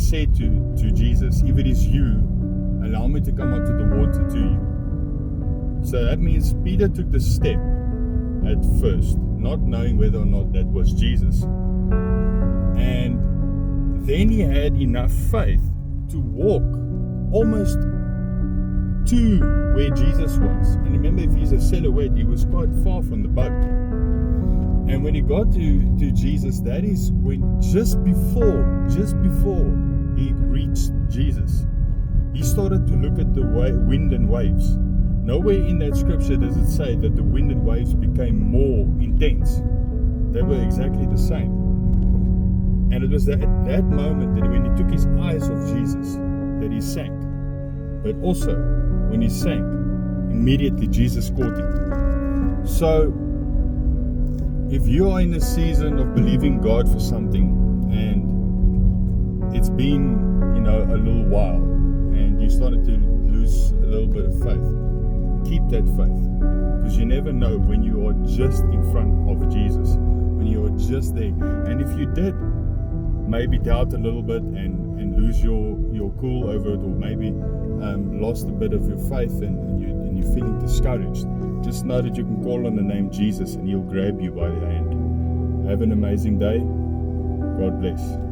said to Jesus, if it is you, allow me to come onto the water to you. So that means Peter took the step at first, not knowing whether or not that was Jesus. And then he had enough faith to walk almost to where Jesus was. And remember, if he's a silhouette, he was quite far from the boat. And when he got to Jesus, that is when just before he reached Jesus, he started to look at the wind and waves. Nowhere in that scripture does it say that the wind and waves became more intense. They were exactly the same. And it was at that moment that when he took his eyes off Jesus, that he sank. But also, when he sank, immediately Jesus caught him. So, if you are in a season of believing God for something, and it's been, a little while, and you started to lose a little bit of faith, keep that faith, because you never know when you are just in front of Jesus, when you are just there. And if you did maybe doubt a little bit and lose your cool over it, or maybe lost a bit of your faith and you're feeling discouraged, just know that you can call on the name Jesus and he'll grab you by the hand. Have an amazing day. God bless.